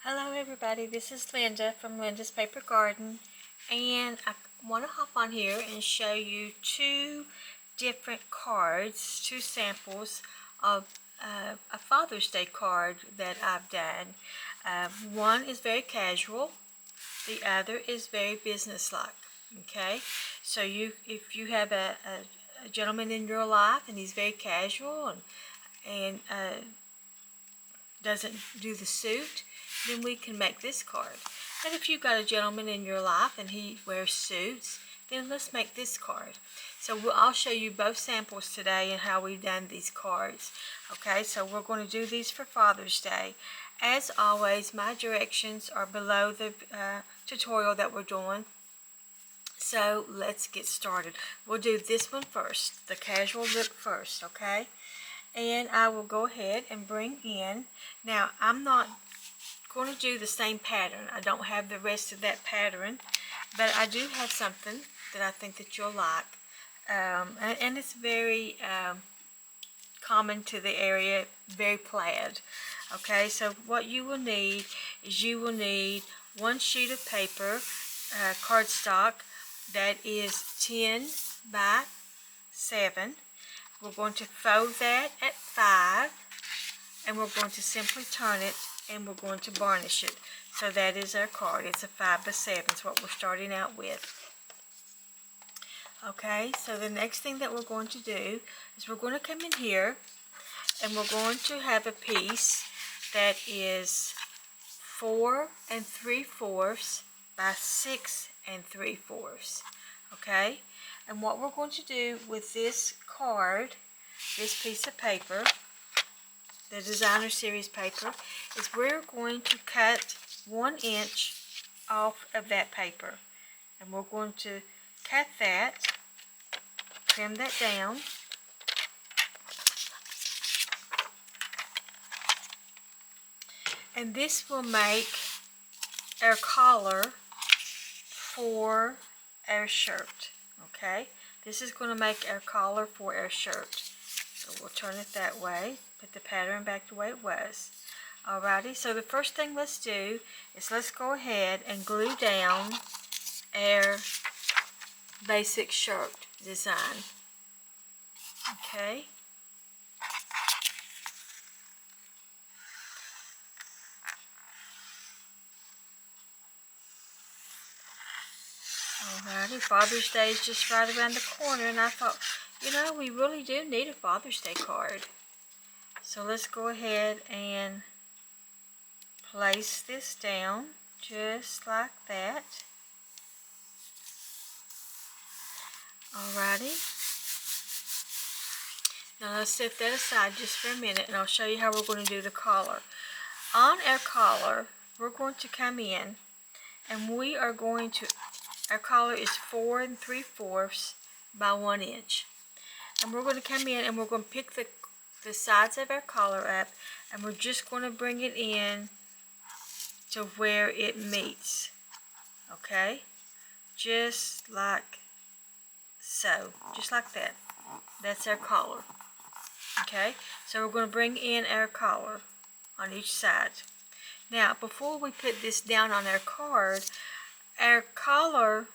Hello everybody, this is Linda from Linda's Paper Garden, and I want to hop on here and show you two different cards, two samples of a Father's Day card that I've done. One is very casual, the other is very businesslike. Okay, so if you have a gentleman in your life and he's very casual and doesn't do the suit, then we can make this card. But if you've got a gentleman in your life and he wears suits, then let's make this card. So I'll show you both samples today and how we've done these cards. Okay, so we're going to do these for Father's Day. As always, my directions are below the tutorial that we're doing. So let's get started. We'll do this one first, the casual look first, okay? And I will go ahead and bring in, now I'm not going to do the same pattern. I don't have the rest of that pattern, but I do have something that I think that you'll like. And it's very common to the area, very plaid. Okay, so what you will need is you will need one sheet of paper, cardstock, that is 10 by 7. We're going to fold that at 5, and we're going to simply turn it, and we're going to varnish it. So that is our card. It's a 5 by 7. It's what we're starting out with. Okay, so the next thing that we're going to do is we're going to come in here, and we're going to have a piece that is 4 3/4 by 6 3/4. Okay, and what we're going to do with this card, this piece of paper, the designer series paper, is we're going to cut 1 inch off of that paper, and we're going to cut that, trim that down, and this will make our collar for our shirt. Okay, this is going to make our collar for our shirt. So we'll turn it that way, put the pattern back the way it was. Alrighty, so the first thing let's do is let's go ahead and glue down our basic shirt design. Okay. Alrighty, Father's Day is just right around the corner, and I thought, you know, we really do need a Father's Day card. So let's go ahead and place this down just like that. Alrighty. Now let's set that aside just for a minute, and I'll show you how we're going to do the collar. On our collar, we're going to come in, and we are going to, our collar is 4 3/4 by 1 inch. And we're going to come in and we're going to pick the sides of our collar up, and we're just going to bring it in to where it meets. Okay? Just like so. Just like that. That's our collar. Okay? So we're going to bring in our collar on each side. Now, before we put this down on our card, our collar,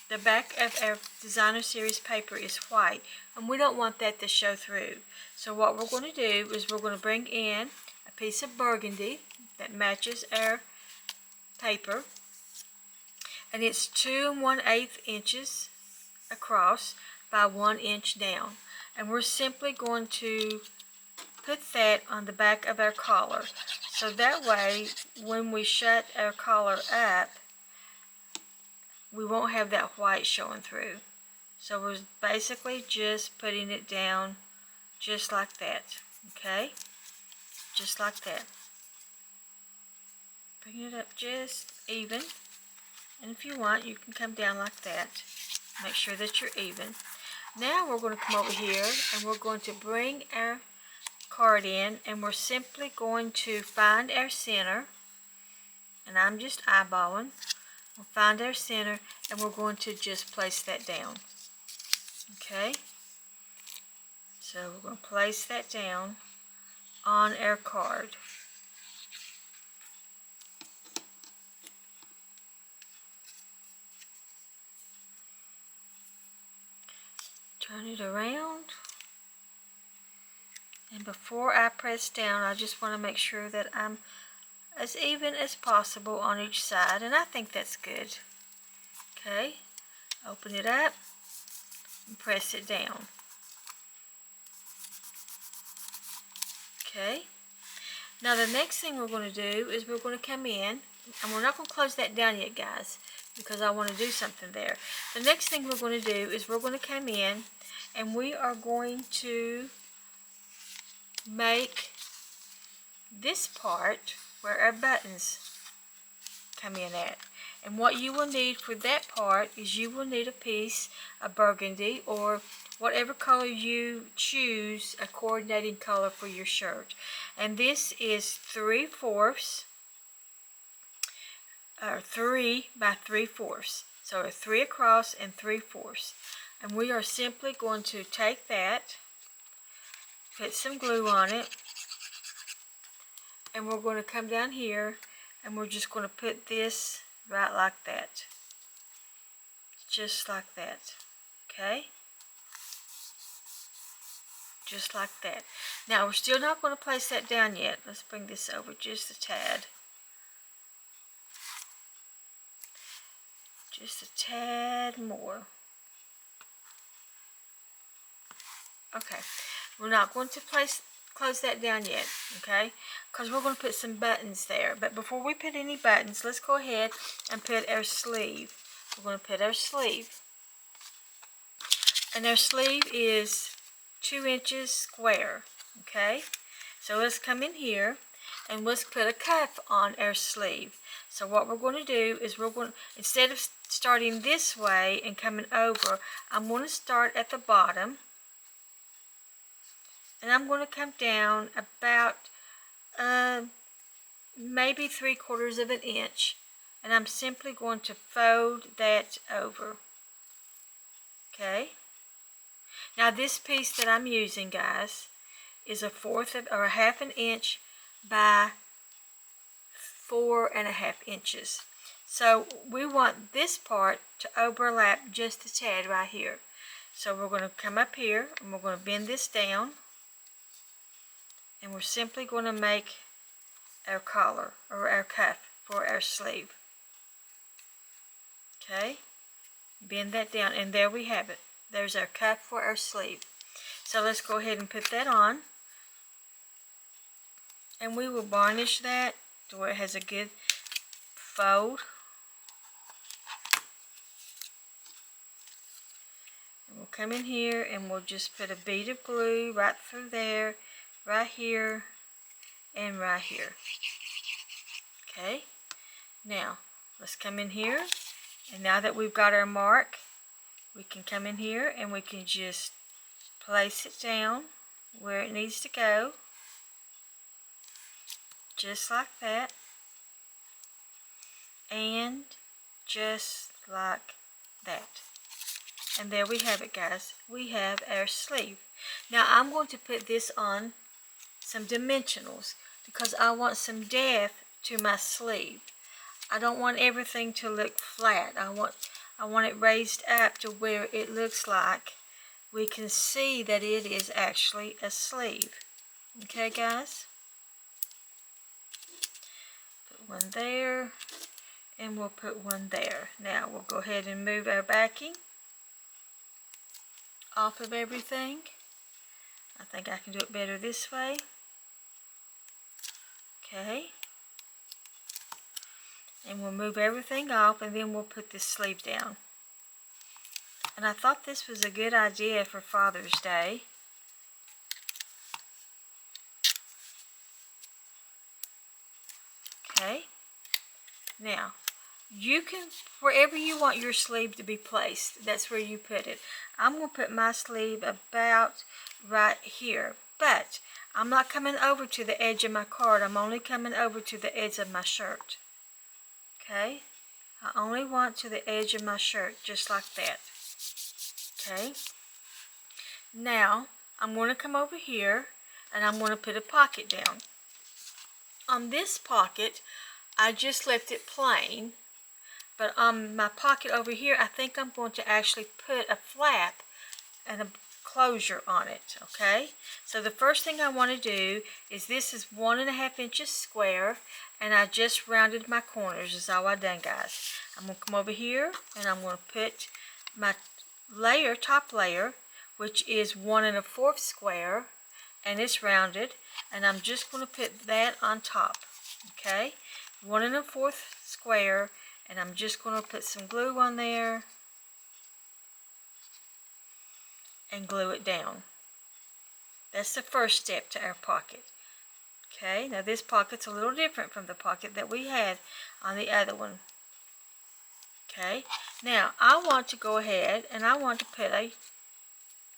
the back of our designer series paper is white, and we don't want that to show through. So what we're going to do is we're going to bring in a piece of burgundy that matches our paper, and it's 2 1/8 inches across by 1 inch down, and we're simply going to put that on the back of our collar, so that way when we shut our collar up, we won't have that white showing through. So we're basically just putting it down just like that. Okay, just like that. Bring it up just even, and if you want, you can come down like that. Make sure that you're even. Now we're going to come over here, and we're going to bring our card in, and we're simply going to find our center, and I'm just eyeballing. We'll find our center, and we're going to just place that down. Okay, so we're going to place that down on our card. Turn it around. And before I press down, I just want to make sure that I'm as even as possible on each side, and I think that's good. Okay, open it up and press it down. Okay, now the next thing we're going to do is we're going to come in, and we're not going to close that down yet, guys, because I want to do something there. The next thing we're going to do is we're going to come in and we are going to make this part where our buttons come in at. And what you will need for that part is you will need a piece of burgundy or whatever color you choose, a coordinating color for your shirt. And this is 3/4, or 3 by 3/4. So a 3 across and 3/4. And we are simply going to take that, put some glue on it, and we're going to come down here and we're just going to put this right like that. Just like that. Okay? Just like that. Now we're still not going to place that down yet. Let's bring this over just a tad. Just a tad more. Okay. We're not going to close that down yet, okay? Because we're going to put some buttons there. But before we put any buttons, let's go ahead and put our sleeve. We're going to put our sleeve. And our sleeve is 2 inches square, okay? So let's come in here and let's put a cuff on our sleeve. So what we're going to do is we're going to, instead of starting this way and coming over, I'm going to start at the bottom. And I'm going to come down about maybe 3/4 of an inch. And I'm simply going to fold that over. Okay? Now this piece that I'm using, guys, is a 1/2 inch by 4.5 inches. So we want this part to overlap just a tad right here. So we're going to come up here and we're going to bend this down. And we're simply going to make our collar or our cuff for our sleeve. Okay, bend that down and there we have it. There's our cuff for our sleeve. So let's go ahead and put that on. And we will varnish that to where it has a good fold. And we'll come in here and we'll just put a bead of glue right through there, right here, and right here. Okay, now let's come in here, and now that we've got our mark, we can come in here and we can just place it down where it needs to go, just like that, and just like that. And there we have it, guys. We have our sleeve. Now I'm going to put this on some dimensionals because I want some depth to my sleeve. I don't want everything to look flat. I want it raised up to where it looks like we can see that it is actually a sleeve. Okay, guys? Put one there and we'll put one there. Now we'll go ahead and move our backing off of everything. I think I can do it better this way. Okay. And we'll move everything off and then we'll put this sleeve down. And I thought this was a good idea for Father's Day. Okay. Now, you can, wherever you want your sleeve to be placed, that's where you put it. I'm going to put my sleeve about right here. But I'm not coming over to the edge of my card. I'm only coming over to the edge of my shirt. Okay? I only want to the edge of my shirt, just like that. Okay? Now, I'm going to come over here, and I'm going to put a pocket down. On this pocket, I just left it plain. But on my pocket over here, I think I'm going to actually put a flap and a closure on it. Okay, so the first thing I want to do is, this is 1.5 inches square, and I just rounded my corners. Is all I done, guys. I'm going to come over here and I'm going to put my layer, top layer, which is 1 1/4 square, and it's rounded, and I'm just going to put that on top. Okay, 1 1/4 square, and I'm just going to put some glue on there and glue it down. That's the first step to our pocket. Okay, now this pocket's a little different from the pocket that we had on the other one. Okay, now I want to go ahead and I want to put a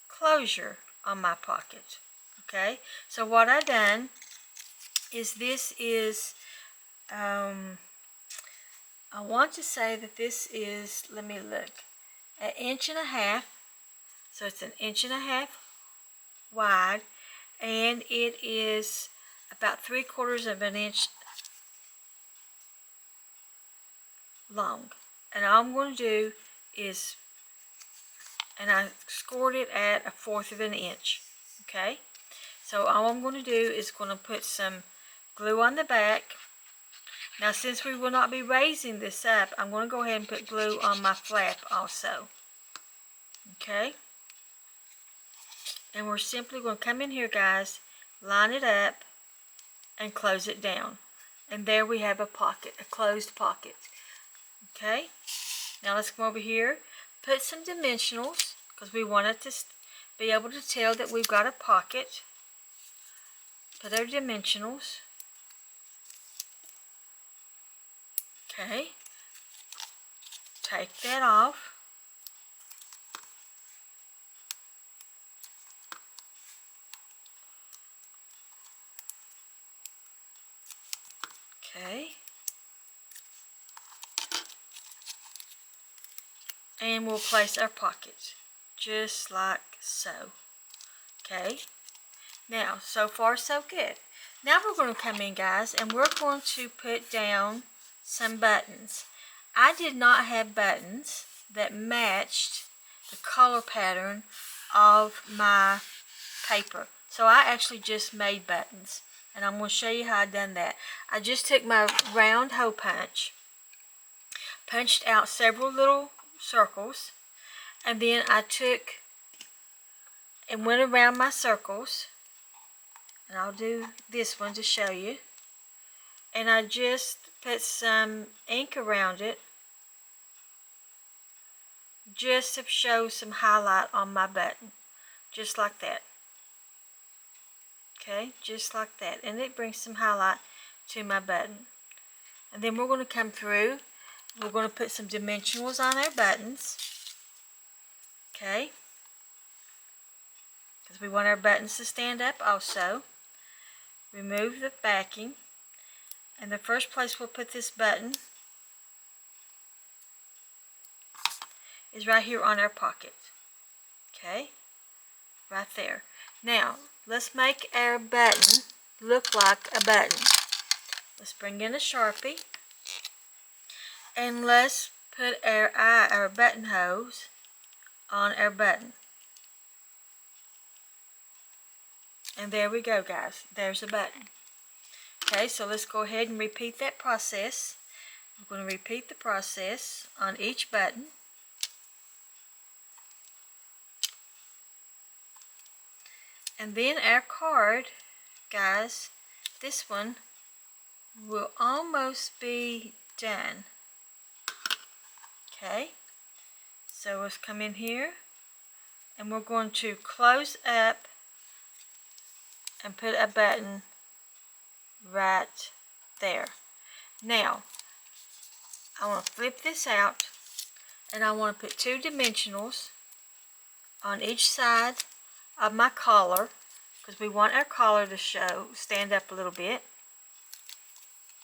closure on my pocket. Okay, so what I done is, this is I want to say that this is, let me look, 1.5 inches. So it's 1.5 inches wide, and it is about 3/4 of an inch long. And all I'm going to do is, and I scored it at 1/4 of an inch. Okay, so all I'm going to do is going to put some glue on the back. Now, since we will not be raising this up, I'm going to go ahead and put glue on my flap also. Okay, and we're simply going to come in here, guys, line it up and close it down, and there we have a pocket, a closed pocket. Okay, now let's come over here, put some dimensionals, because we want it to be able to tell that we've got a pocket. Put our dimensionals. Okay, take that off. Okay, and we'll place our pocket just like so. Okay, now so far so good. Now we're going to come in, guys, and we're going to put down some buttons. I did not have buttons that matched the color pattern of my paper, so I actually just made buttons, and I'm going to show you how I done that. I just took my round hole punch, punched out several little circles, and then I took and went around my circles, and I'll do this one to show you, and I just put some ink around it just to show some highlight on my button, just like that. Okay, just like that, and it brings some highlight to my button. And then we're going to come through, we're going to put some dimensionals on our buttons. Okay, because we want our buttons to stand up also. Remove the backing, and the first place we'll put this button is right here on our pocket. Okay, right there. Now let's make our button look like a button. Let's bring in a Sharpie, and let's put our buttonholes on our button. And there we go, guys. There's a button. Okay, so let's go ahead and repeat that process. We're going to repeat the process on each button. And then our card, guys, this one will almost be done. Okay, so let's come in here, and we're going to close up and put a button right there. Now, I want to flip this out, and I want to put 2 dimensionals on each side of my collar, because we want our collar to stand up a little bit.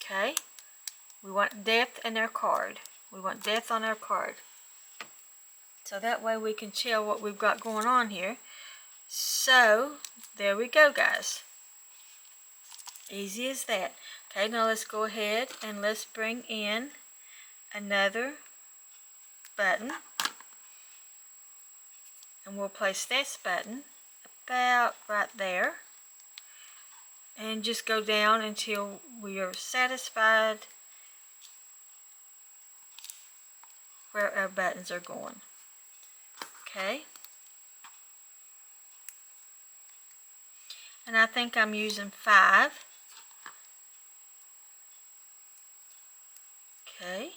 Okay, we want depth in our card. We want depth on our card, so that way we can tell what we've got going on here. So there we go, guys. Easy as that. Okay, now let's go ahead and let's bring in another button, And we'll place this button about right there. And just go down until we are satisfied where our buttons are going. Okay. And I think I'm using 5. Okay.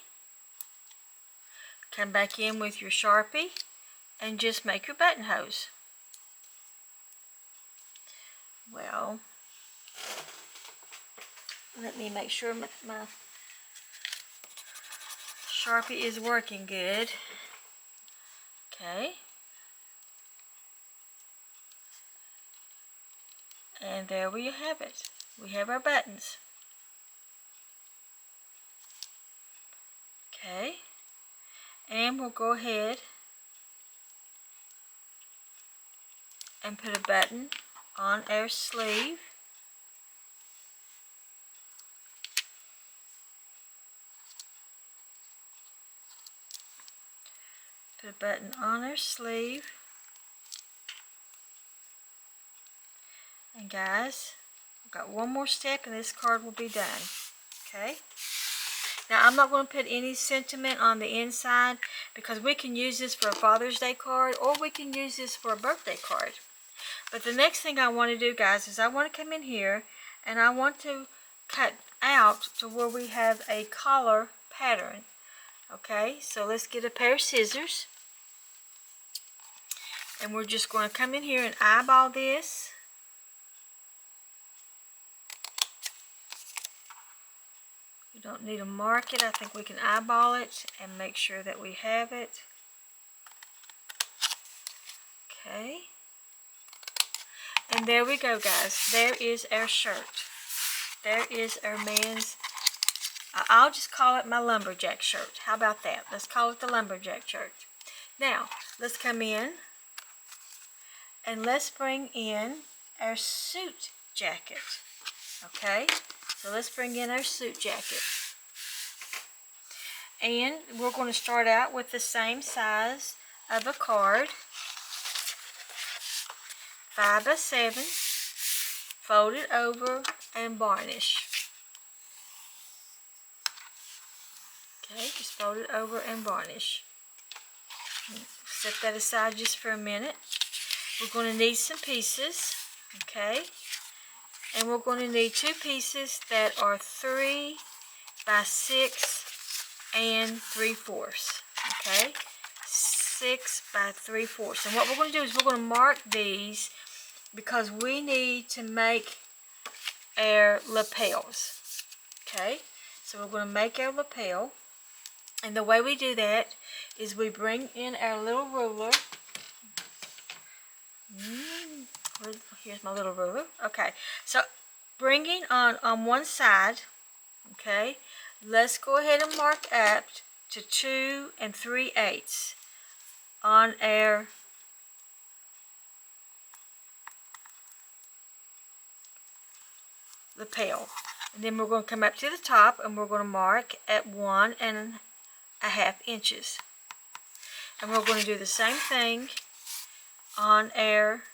Come back in with your Sharpie and just make your button holes. Well, let me make sure my Sharpie is working good. Okay. And there we have it. We have our buttons. Okay. And we'll go ahead and put a button on our sleeve. Put a button on our sleeve. And guys, we've got one more step and this card will be done. Okay? Now I'm not going to put any sentiment on the inside because we can use this for a Father's Day card or we can use this for a birthday card. But the next thing I want to do, guys, is I want to come in here and I want to cut out to where we have a collar pattern. Okay, so let's get a pair of scissors. And we're just going to come in here and eyeball this. You don't need to mark it. I think we can eyeball it and make sure that we have it. Okay. And there we go, guys. There is our shirt. There is our man's, I'll just call it my Lumberjack shirt. How about that? Let's call it the Lumberjack shirt. Now, let's come in and let's bring in our suit jacket. Okay? So let's bring in our suit jacket. And we're going to start out with the same size of a card. 5 by 7. Fold it over and varnish. Okay, just fold it over and varnish. Set that aside just for a minute. We're going to need some pieces. Okay. And we're going to need 2 pieces that are 3 by 6 and 3/4. Okay, 6 by 3/4. And what we're going to do is we're going to mark these because we need to make our lapels. Okay, so we're going to make our lapel. And the way we do that is we bring in our little ruler. Here's my little ruler. Okay, so bringing on one side, okay, let's go ahead and mark up to 2 3/8 on our lapel. And then we're going to come up to the top and we're going to mark at 1 1/2 inches. And we're going to do the same thing on our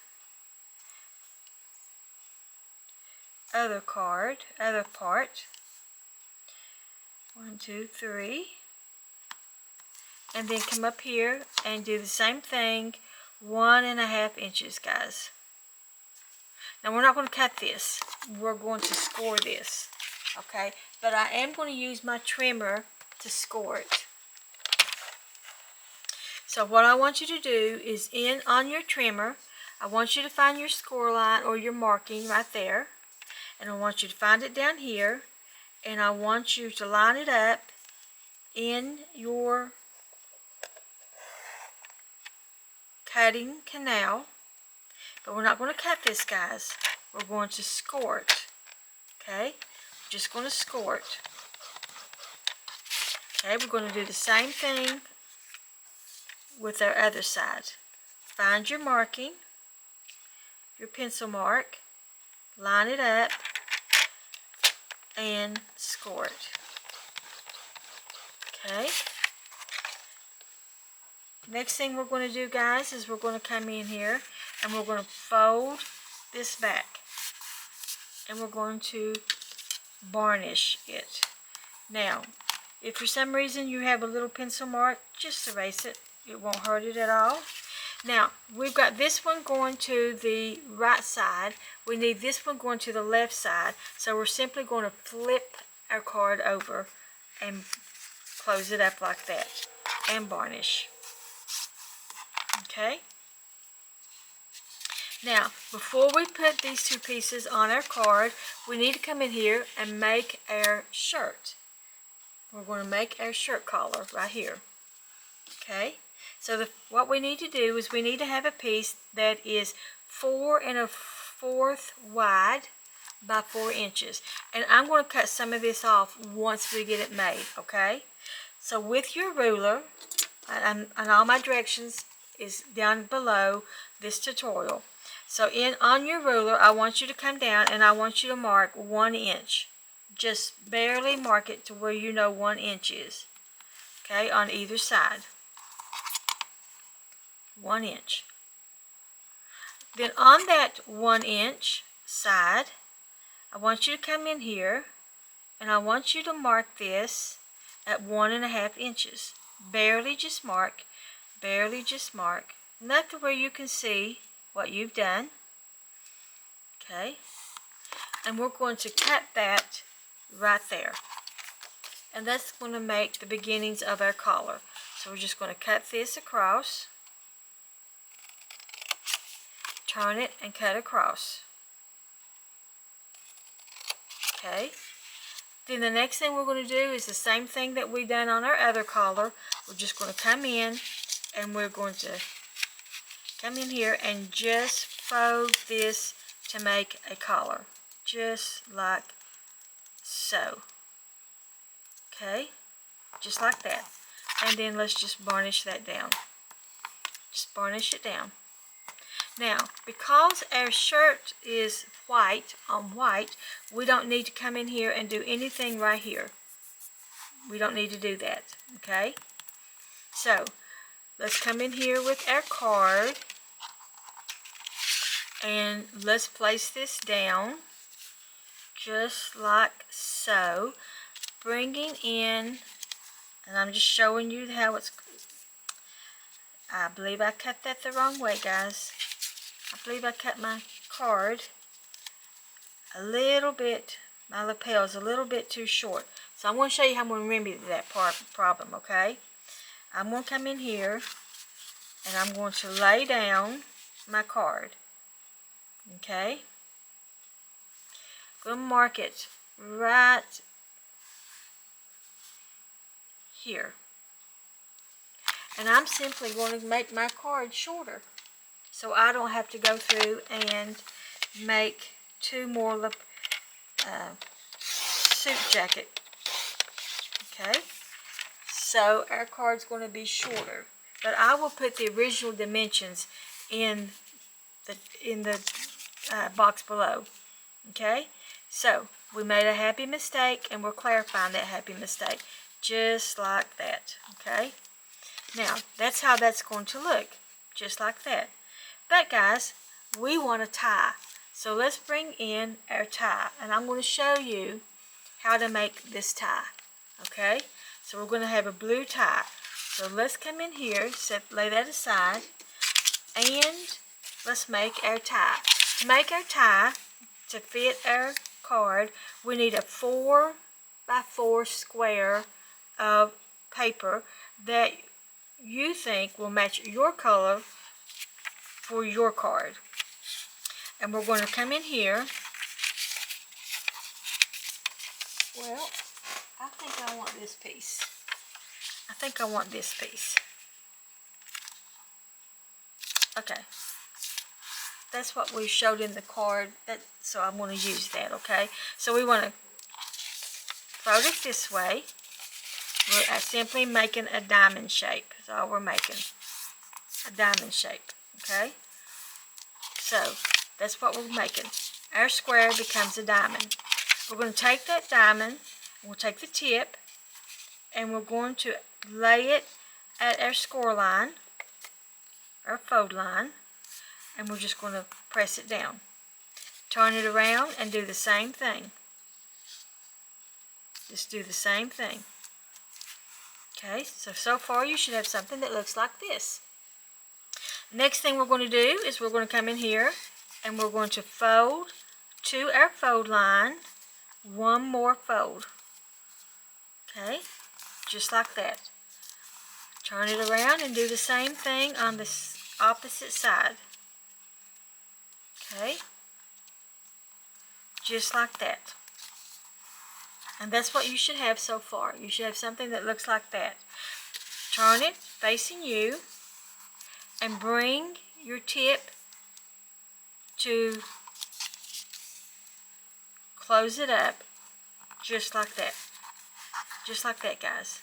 other part. 1 2 3, and then come up here and do the same thing, 1 1/2 inches, guys. Now we're not going to cut this, we're going to score this, okay, but I am going to use my trimmer to score it. So what I want you to do is on your trimmer, I want you to find your score line or your marking right there. And I want you to find it down here, and I want you to line it up in your cutting canal. But we're not going to cut this, guys. We're going to score it. Okay? We're just going to score it. Okay, we're going to do the same thing with our other side. Find your marking, your pencil mark, line it up, and score it. Okay. next thing we're going to do, guys, is we're going to come in here and we're going to fold this back. And we're going to varnish it. Now, if for some reason you have a little pencil mark, just erase it. It won't hurt it at all. Now, we've got this one going to the right side. We need this one going to the left side. So we're simply going to flip our card over and close it up like that. And varnish. Okay? Now, before we put these two pieces on our card, we need to come in here and make our shirt. We're going to make our shirt collar right here. Okay? So what we need to do is we need to have a piece that is 4 1/4 wide by 4 inches. And I'm going to cut some of this off once we get it made, okay? So with your ruler, and all my directions is down below this tutorial. So on your ruler, I want you to come down and I want you to mark 1 inch. Just barely mark it to where you know 1 inch is. Okay, on either side. 1 inch. Then on that 1 inch side, I want you to come in here and I want you to mark this at 1 1/2 inches. Barely just mark. Barely just mark. Enough to where you can see what you've done. Okay. And we're going to cut that right there. And that's going to make the beginnings of our collar. So we're just going to cut this across. Turn it and cut across. Okay. Then the next thing we're going to do is the same thing that we done on our other collar. We're just going to come in and we're going to come in here and just fold this to make a collar. Just like so. Okay? Just like that. And then let's just varnish that down. Just varnish it down. Now, because our shirt is white on white, we don't need to come in here and do anything right here. We don't need to do that. Okay? So, let's come in here with our card. And let's place this down. Just like so. Bringing in, and I'm just showing you how it's, I believe I cut that the wrong way, guys. I believe I cut my card a little bit, my lapels a little bit too short. So I'm going to show you how I'm going to remedy that problem, okay? I'm going to come in here and I'm going to lay down my card. Okay? I'm going to mark it right here. And I'm simply going to make my card shorter. So I don't have to go through and make 2 more suit jacket. Okay? So our card's going to be shorter. But I will put the original dimensions in the box below. Okay? So we made a happy mistake and we're clarifying that happy mistake. Just like that. Okay? Now, that's how that's going to look. Just like that. But guys, we want a tie. So let's bring in our tie. And I'm going to show you how to make this tie. Okay? So we're going to have a blue tie. So let's come in here, lay that aside, and let's make our tie. To make our tie, to fit our card, we need a 4 by 4 square of paper that you think will match your color for your card. And we're going to come in here. Well, I think I want this piece. I think I want this piece. Okay. That's what we showed in the card. So I'm going to use that, okay? So we want to fold it this way. We're simply making a diamond shape. That's all we're making. A diamond shape. Okay? So, that's what we're making. Our square becomes a diamond. We're going to take that diamond, we'll take the tip, and we're going to lay it at our score line. our fold line, and we're just going to press it down. Turn it around and do the same thing. Just do the same thing. Okay, so far you should have something that looks like this. Next thing we're going to do is we're going to come in here and we're going to fold to our fold line one more fold. Okay, just like that. Turn it around and do the same thing on the opposite side. Okay, just like that. And that's what you should have so far. You should have something that looks like that. Turn it facing you and bring your tip to close it up just like that. Just like that, guys.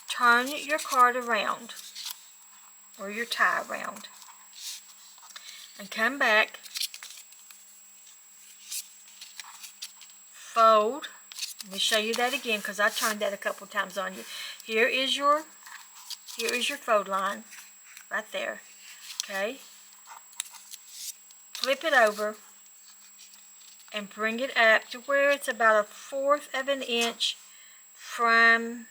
Turn your card around, or your tie around, and come back, fold. Let me show you that again because I turned that a couple times on you. Here is your fold line right there. Okay, flip it over and bring it up to where it's about 1/4 of an inch from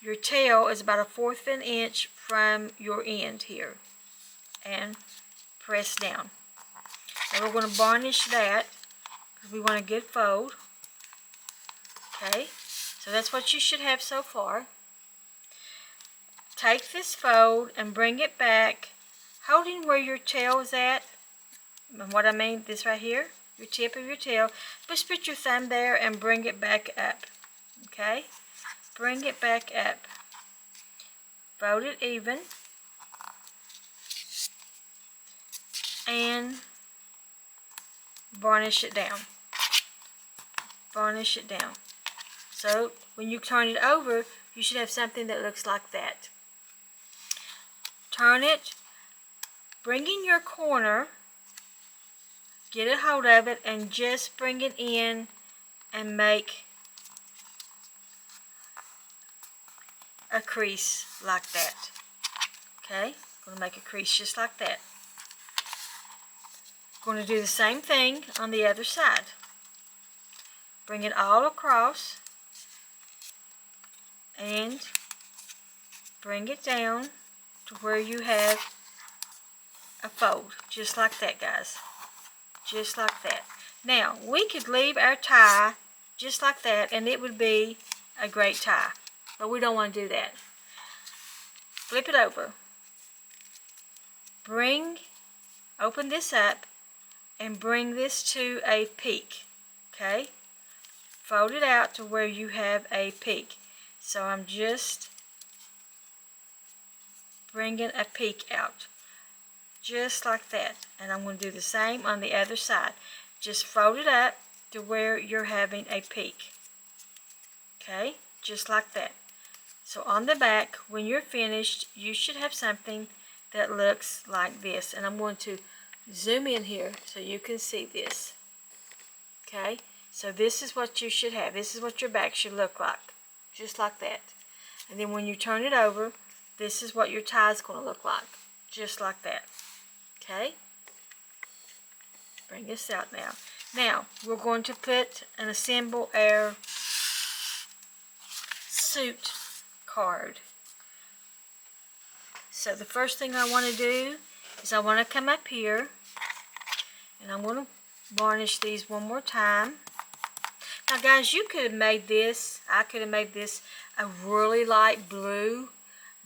your tail, is about 1/4 of an inch from your end here, and press down. And we're going to varnish that because we want a good fold. Okay, so that's what you should have so far. Take this fold and bring it back, holding where your tail is at. And what I mean, this right here, your tip of your tail. Just put your thumb there and bring it back up. Okay, bring it back up. Fold it even. And varnish it down. Varnish it down. So when you turn it over, you should have something that looks like that. Turn it, bring in your corner, get a hold of it, and just bring it in and make a crease like that. Okay, going to make a crease just like that. Going to do the same thing on the other side. Bring it all across and bring it down to where you have a fold, just like that, guys. Just like that. Now, we could leave our tie just like that and it would be a great tie, but we don't want to do that. Flip it over. Open this up and bring this to a peak. Okay? Fold it out to where you have a peak. So I'm just bringing a peak out. Just like that. And I'm going to do the same on the other side. Just fold it up to where you're having a peak. Okay? Just like that. So on the back, when you're finished, you should have something that looks like this. And I'm going to zoom in here so you can see this. Okay? So this is what you should have. This is what your back should look like. Just like that. And then when you turn it over, this is what your tie is going to look like. Just like that. Okay? Bring this out now. Now, we're going to put and assemble our suit card. So the first thing I want to do is I want to come up here and I'm going to varnish these one more time. Now guys, you could have made this, I could have made this a really light blue,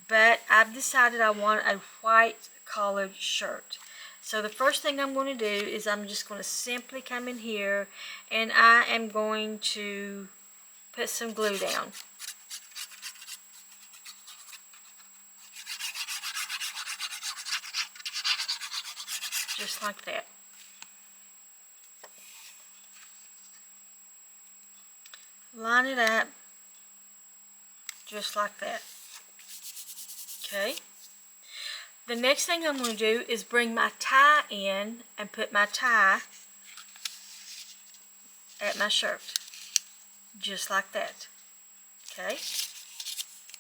but I've decided I want a white collared shirt. So the first thing I'm going to do is I'm just going to simply come in here and I am going to put some glue down. Just like that. Line it up just like that. Okay. The next thing I'm going to do is bring my tie in and put my tie at my shirt. Just like that. Okay.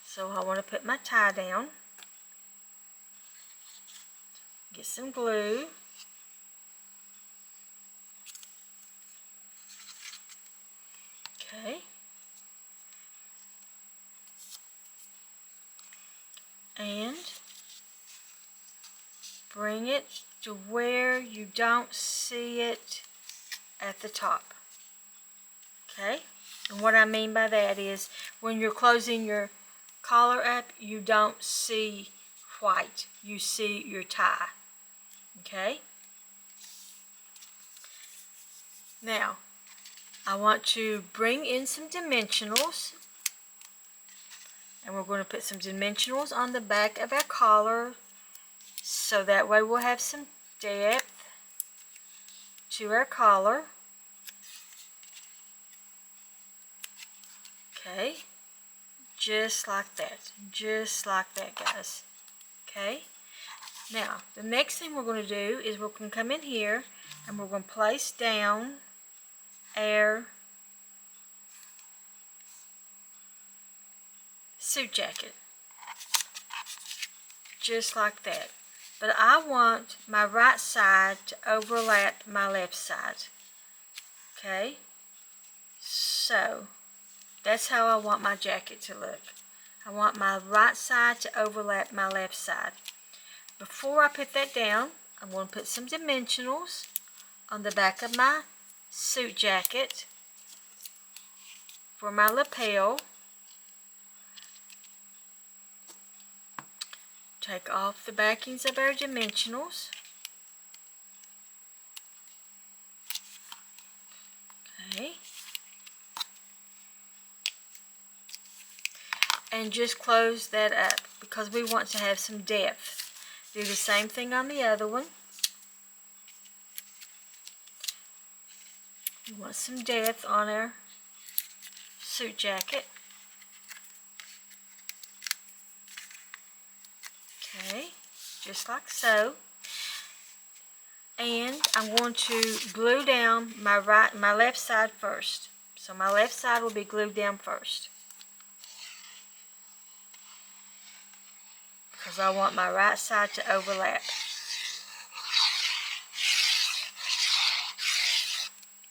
So I want to put my tie down. Get some glue. Okay. And bring it to where you don't see it at the top. Okay? And what I mean by that is when you're closing your collar up, you don't see white. You see your tie. Okay? Now, I want to bring in some dimensionals. And we're going to put some dimensionals on the back of our collar, so that way we'll have some depth to our collar. Okay, just like that, guys. Okay, now the next thing we're going to do is we're going to come in here and we're going to place down our suit jacket, just like that. But I want my right side to overlap my left side. Okay, so that's how I want my jacket to look. I want my right side to overlap my left side. Before I put that down, I'm going to put some dimensionals on the back of my suit jacket for my lapel. Take off the backings of our dimensionals. Okay. And just close that up because we want to have some depth. Do the same thing on the other one. We want some depth on our suit jacket. Okay, just like so. And I'm going to glue down my left side first. So my left side will be glued down first, because I want my right side to overlap.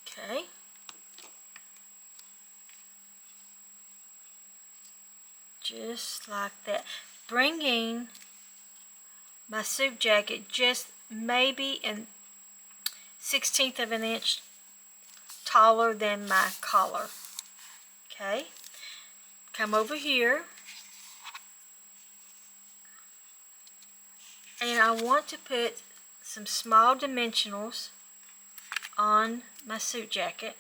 Okay. Just like that. Bringing my suit jacket just maybe a 1/16 of an inch taller than my collar. Okay. Come over here. And I want to put some small dimensionals on my suit jacket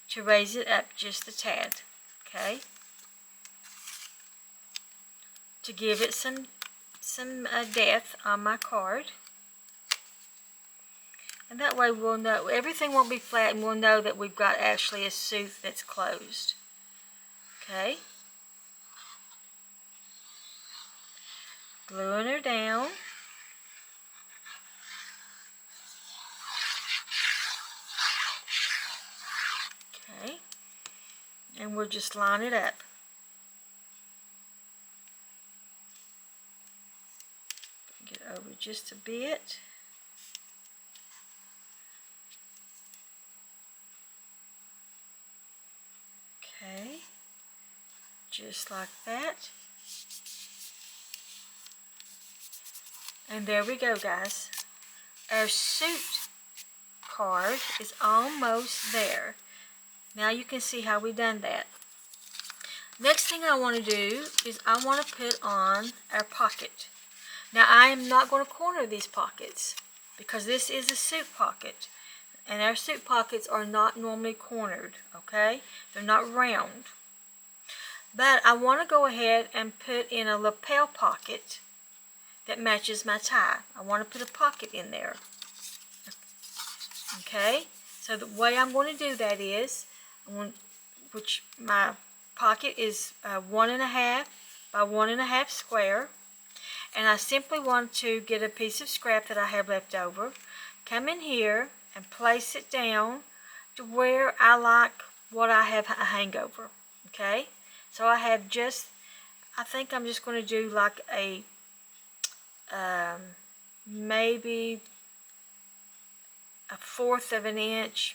to raise it up just a tad. Okay. To give it some depth on my card. And that way we'll know, everything won't be flat, and we'll know that we've got actually a suit that's closed. Okay. Gluing her down. Okay. And we'll just line it up. Get over just a bit. Okay, just like that. And there we go, guys. Our suit card is almost there. Now you can see how we done that. Next thing I want to do is I want to put on our pocket. Now I am not going to corner these pockets because this is a suit pocket. And our suit pockets are not normally cornered, okay? They're not round. But I want to go ahead and put in a lapel pocket that matches my tie. I want to put a pocket in there. Okay? So the way I'm going to do that is, which my pocket is 1.5 by 1.5 square. And I simply want to get a piece of scrap that I have left over, come in here, and place it down to where I like what I have a hangover. Okay, so I have I think I'm just going to do like a maybe a fourth of an inch,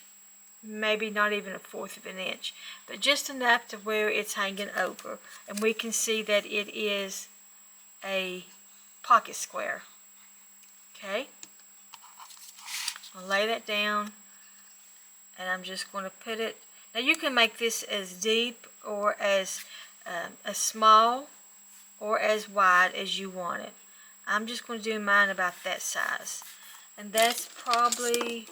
maybe not even a fourth of an inch, but just enough to where it's hanging over, and we can see that it is a pocket square. Okay, I'll lay that down, and I'm just going to put it. Now you can make this as deep or as small or as wide as you want it. I'm just going to do mine about that size, and that's probably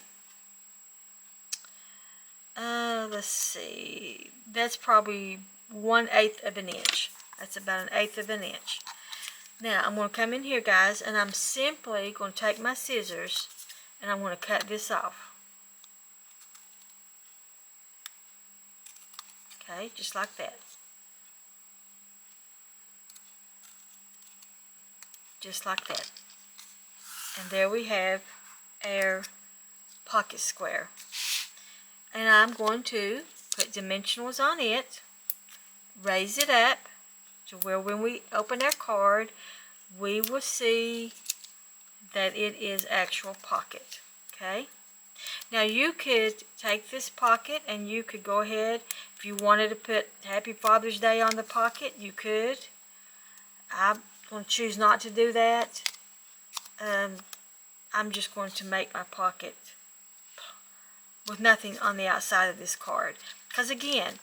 let's see, that's probably 1/8 of an inch. That's about 1/8 of an inch. Now I'm going to come in here, guys, and I'm simply going to take my scissors and I'm going to cut this off. Okay, just like that. Just like that. And there we have our pocket square. And I'm going to put dimensionals on it, raise it up to where when we open our card, we will see that it is actual pocket. Okay? Now you could take this pocket and you could go ahead, if you wanted to put Happy Father's Day on the pocket, you could. I'm going to choose not to do that. I'm just going to make my pocket with nothing on the outside of this card. Because again,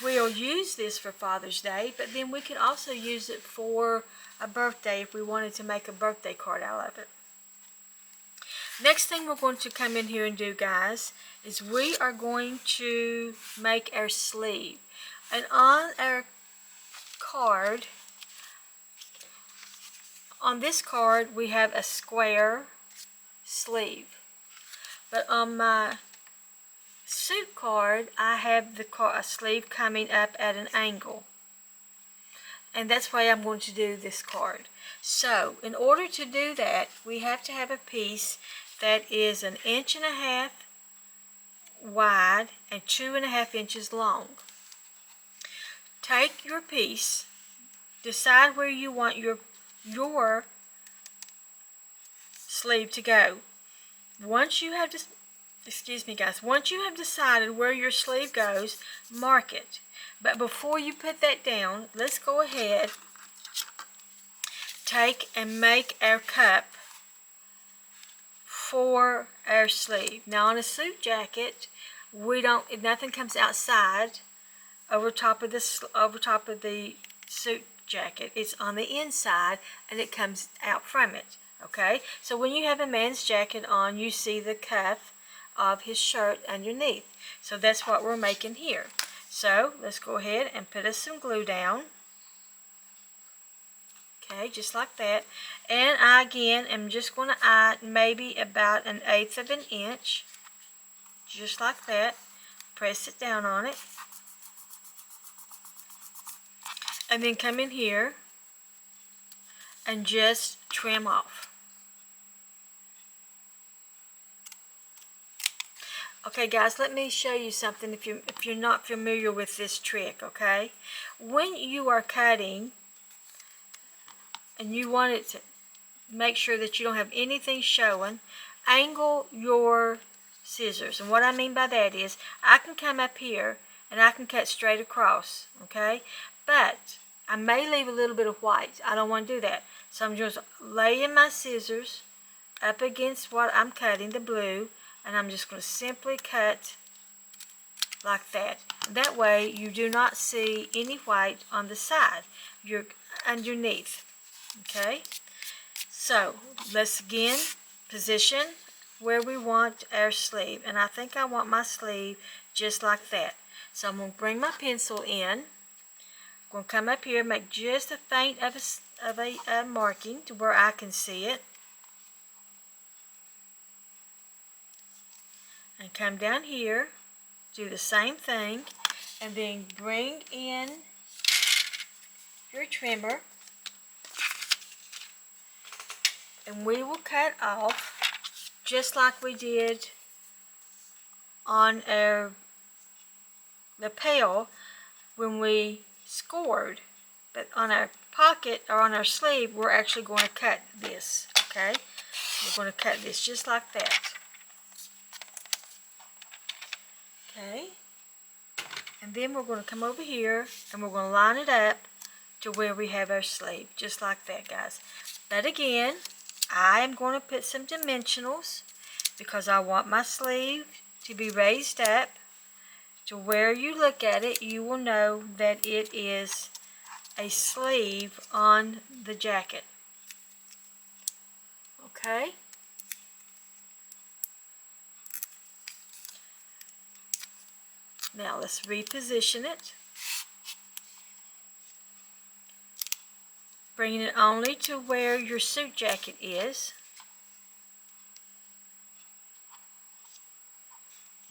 we'll use this for Father's Day, but then we can also use it for a birthday if we wanted to make a birthday card out of it. Next thing we're going to come in here and do, guys, is we are going to make our sleeve. And on our card, on this card, we have a square sleeve. But on my suit card, I have a sleeve coming up at an angle. And that's why I'm going to do this card. So, in order to do that, we have to have a piece that is 1.5 inches wide and 2.5 inches long. Take your piece, decide where you want your sleeve to go. Once you have once you have decided where your sleeve goes, mark it. But before you put that down, let's go ahead, take and make our cup for our sleeve. Now on a suit jacket, nothing comes outside over top of the suit jacket. It's on the inside and it comes out from it. Okay, so when you have a man's jacket on, you see the cuff of his shirt underneath. So that's what we're making here. So let's go ahead and put us some glue down. Okay, just like that. And I again am just going to add maybe about 1/8 of an inch. Just like that. Press it down on it. And then come in here and just trim off. Okay guys, let me show you something if you're not familiar with this trick, okay? When you are cutting and you want it to make sure that you don't have anything showing, angle your scissors. And what I mean by that is I can come up here and I can cut straight across, okay? But I may leave a little bit of white. I don't want to do that. So I'm just laying my scissors up against what I'm cutting, the blue, and I'm just going to simply cut like that. That way you do not see any white on the side. You're underneath. Okay? So let's again position where we want our sleeve. And I think I want my sleeve just like that. So I'm going to bring my pencil in. I'm going to come up here, make just a faint of a marking to where I can see it. And come down here, do the same thing, and then bring in your trimmer, and we will cut off just like we did on our lapel when we scored But on our pocket or on our sleeve, we're actually going to cut this, okay? We're going to cut this just like that. Okay? And then we're going to come over here and we're going to line it up to where we have our sleeve, just like that, guys. But again, I am going to put some dimensionals because I want my sleeve to be raised up to where you look at it, you will know that it is a sleeve on the jacket. Okay? Now let's reposition it. Bringing it only to where your suit jacket is.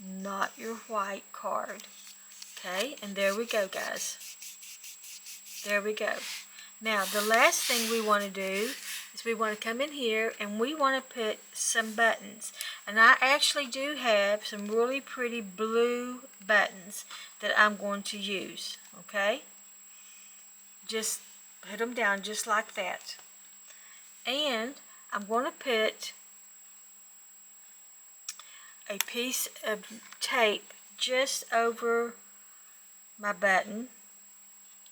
Not your white card. Okay, and there we go, guys. There we go. Now, the last thing we want to do is we want to come in here and we want to put some buttons. And I actually do have some really pretty blue buttons that I'm going to use. Okay? Just put them down just like that. And I'm going to put a piece of tape just over my button,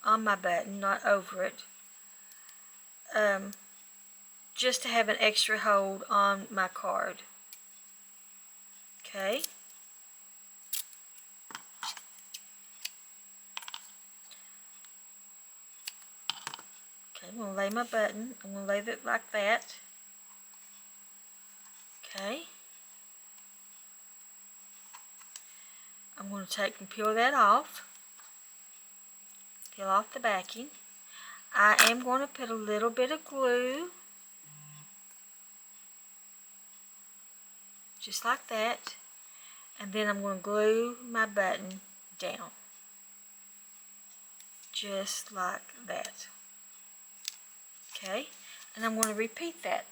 on my button, not over it, just to have an extra hold on my card. Okay. Okay, I'm going to lay my button. I'm going to lay it like that. Okay. I'm going to take and peel that off. Peel off the backing. I am going to put a little bit of glue, just like that, and then I'm going to glue my button down, just like that. Okay, and I'm going to repeat that.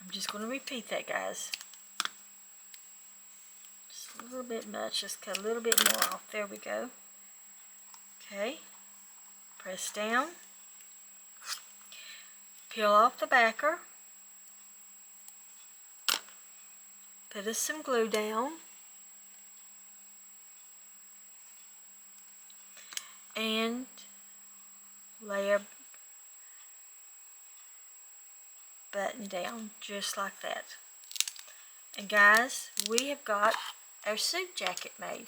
I'm just going to repeat that, guys. Just a little bit much, just cut a little bit more off. There we go. Okay, press down, peel off the backer, put us some glue down, and lay a button down just like that. And guys, we have got our suit jacket made.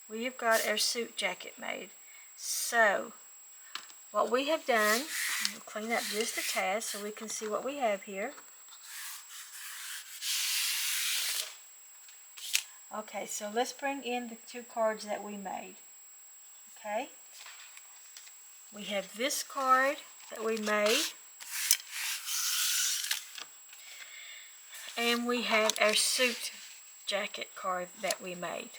We have got our suit jacket made. So, what we have done, we'll clean up just a tad so we can see what we have here. Okay, so let's bring in the two cards that we made. Okay, we have this card that we made, and we have our suit jacket card that we made.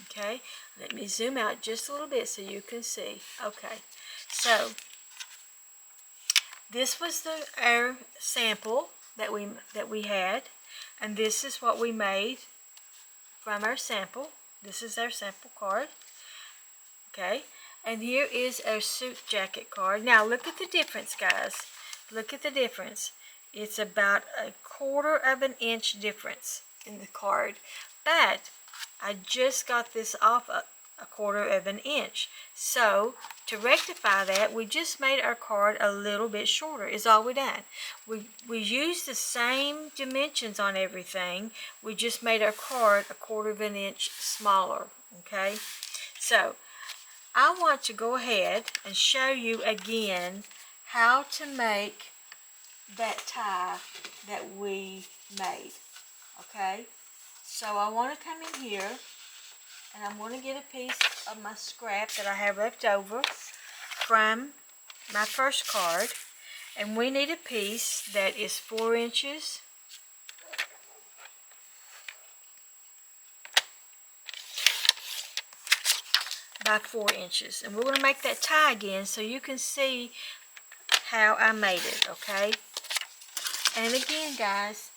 Okay, let me zoom out just a little bit so you can see. Okay, so this was our sample that we had, and this is what we made from our sample. This is our sample card. Okay, and here is our suit jacket card. Now look at the difference, guys. Look at the difference. It's about 1/4 of an inch difference in the card, but I just got this off a 1/4 of an inch. So to rectify that, we just made our card a little bit shorter is all we done. We used the same dimensions on everything. We just made our card a 1/4 of an inch smaller. Okay, so I want to go ahead and show you again how to make that tie that we made. Okay, so I want to come in here and I'm going to get a piece of my scrap that I have left over from my first card, and we need a piece that is 4 inches by 4 inches, and we're going to make that tie again so you can see how I made it. Okay, and again, guys,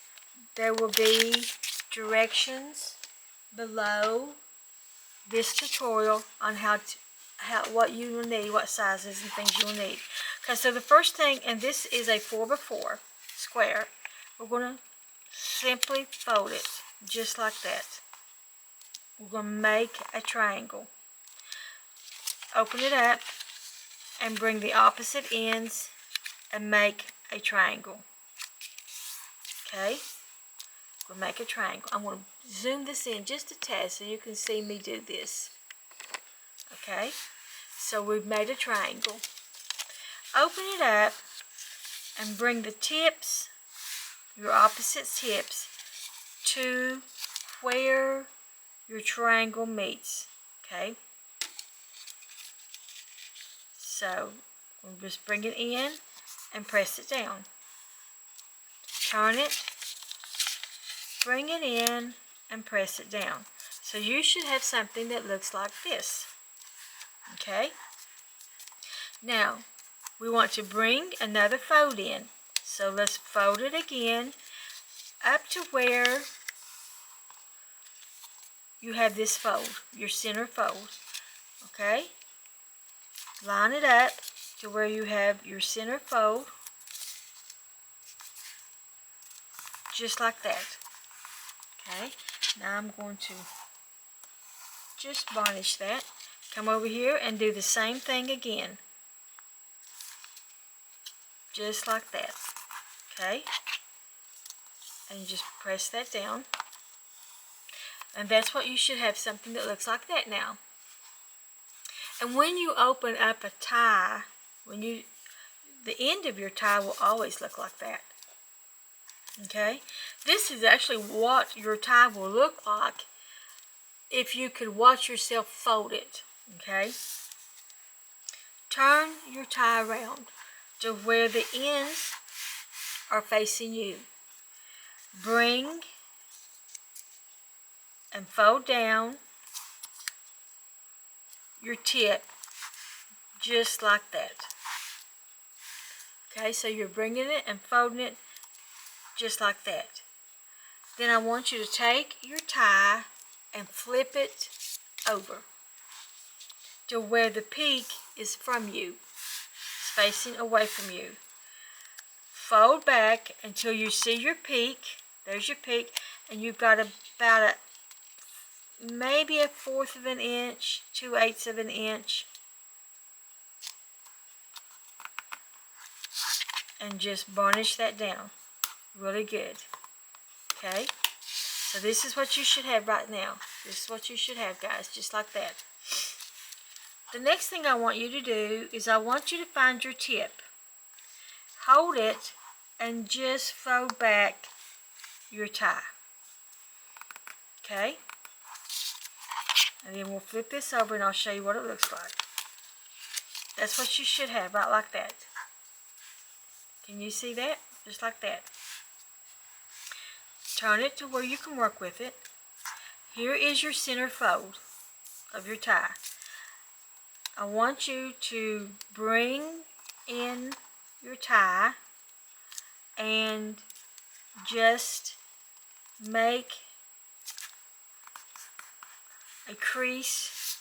there will be directions below this tutorial on what you will need, what sizes and things you will need. Okay, so the first thing, and this is a 4x4 square, we're going to simply fold it just like that. We're going to make a triangle. Open it up and bring the opposite ends and make a triangle. Okay, we'll make a triangle. I'm going to zoom this in just a tad so you can see me do this. Okay, so we've made a triangle. Open it up and bring the tips, your opposite tips, to where your triangle meets. Okay, so we'll just bring it in and press it down. Turn it, bring it in, and press it down. So you should have something that looks like this. Okay? Now, we want to bring another fold in. So let's fold it again up to where you have this fold, your center fold. Okay? Line it up to where you have your center fold. Just like that. Okay, now I'm going to just varnish that. Come over here and do the same thing again. Just like that. Okay, and just press that down. And that's what you should have, something that looks like that now. And when you open up a tie, the end of your tie will always look like that. Okay, this is actually what your tie will look like if you could watch yourself fold it. Okay, turn your tie around to where the ends are facing you. Bring and fold down your tip just like that. Okay, so you're bringing it and folding it just like that. Then I want you to take your tie and flip it over to where the peak is from you. It's facing away from you. Fold back until you see your peak. There's your peak, and you've got about maybe 1/4 of an inch, 2/8 of an inch. And just varnish that down really good. Okay, so this is what you should have right now. This is what you should have, guys, just like that. The next thing I want you to do is I want you to find your tip. Hold it and just fold back your tie. Okay, and then we'll flip this over and I'll show you what it looks like. That's what you should have, right like that. Can you see that? Just like that. Turn it to where you can work with it. Here is your center fold of your tie. I want you to bring in your tie and just make a crease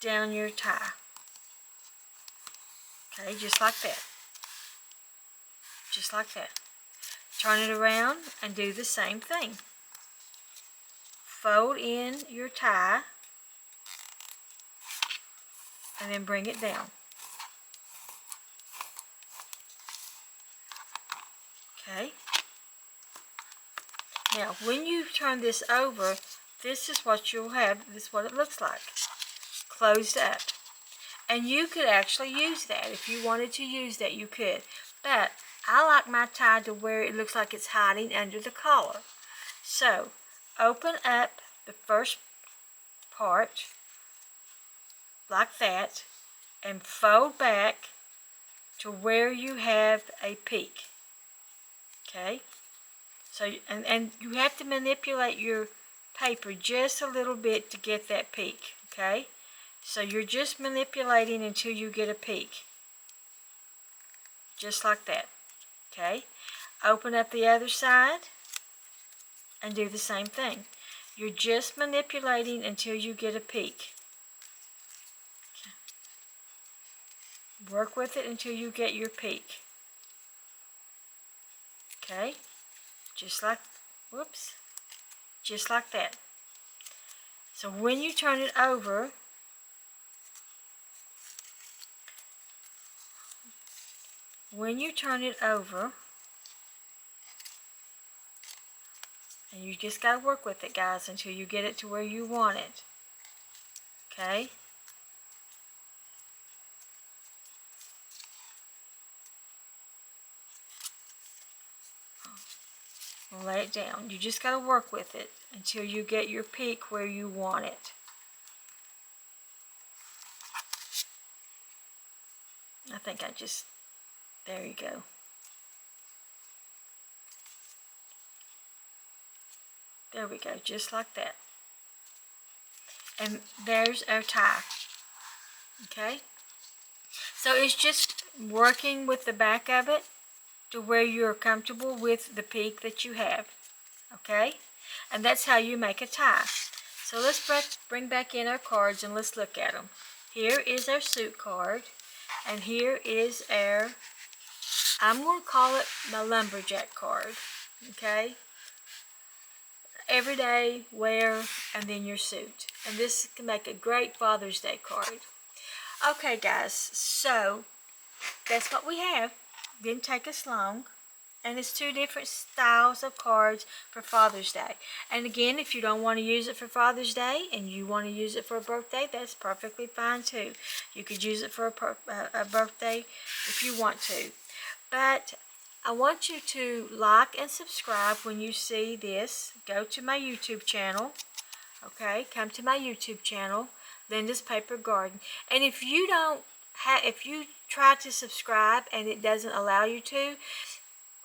down your tie. Okay, just like that. Just like that. Turn it around and do the same thing. Fold in your tie and then bring it down. Okay. Now, when you turn this over, this is what you'll have. This is what it looks like. Closed up. And you could actually use that. If you wanted to use that, you could. But I like my tie to where it looks like it's hiding under the collar. So, open up the first part like that and fold back to where you have a peak. Okay? So, and you have to manipulate your paper just a little bit to get that peak. Okay? So you're just manipulating until you get a peak. Just like that. Okay? Open up the other side and do the same thing. You're just manipulating until you get a peak. Work with it until you get your peak. Okay? Just like, whoops, just like that. So when you turn it over, and you just got to work with it, guys, until you get it to where you want it. Okay? Lay it down. You just got to work with it until you get your peak where you want it. I think there you go. There we go, just like that. And there's our tie. Okay? So it's just working with the back of it to where you're comfortable with the peak that you have. Okay? And that's how you make a tie. So let's bring back in our cards and let's look at them. Here is our suit card. And here is our, I'm going to call it my Lumberjack card. Okay? Everyday wear and then your suit. And this can make a great Father's Day card. Okay, guys, so that's what we have. Didn't take us long. And it's 2 different styles of cards for Father's Day. And again, if you don't want to use it for Father's Day and you want to use it for a birthday, that's perfectly fine too. You could use it for a birthday if you want to. But I want you to like and subscribe when you see this. Go to my YouTube channel. Okay, come to my YouTube channel, Linda's Paper Garden. And if you try to subscribe and it doesn't allow you to,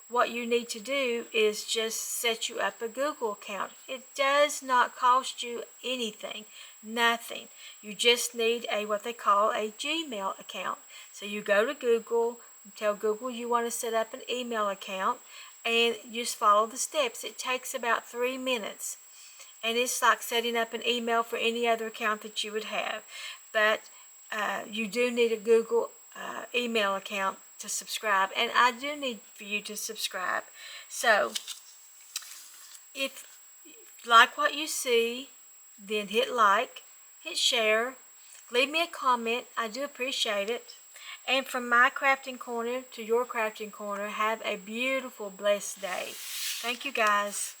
what you need to do is just set you up a Google account. It does not cost you anything, nothing. You just need what they call a Gmail account. So you go to Google, tell Google you want to set up an email account, and just follow the steps. It takes about 3 minutes. And it's like setting up an email for any other account that you would have. But you do need a Google email account to subscribe, and I do need for you to subscribe. So if you like what you see, then hit like, hit share, leave me a comment. I do appreciate it. And from my crafting corner to your crafting corner, have a beautiful, blessed day. Thank you, guys.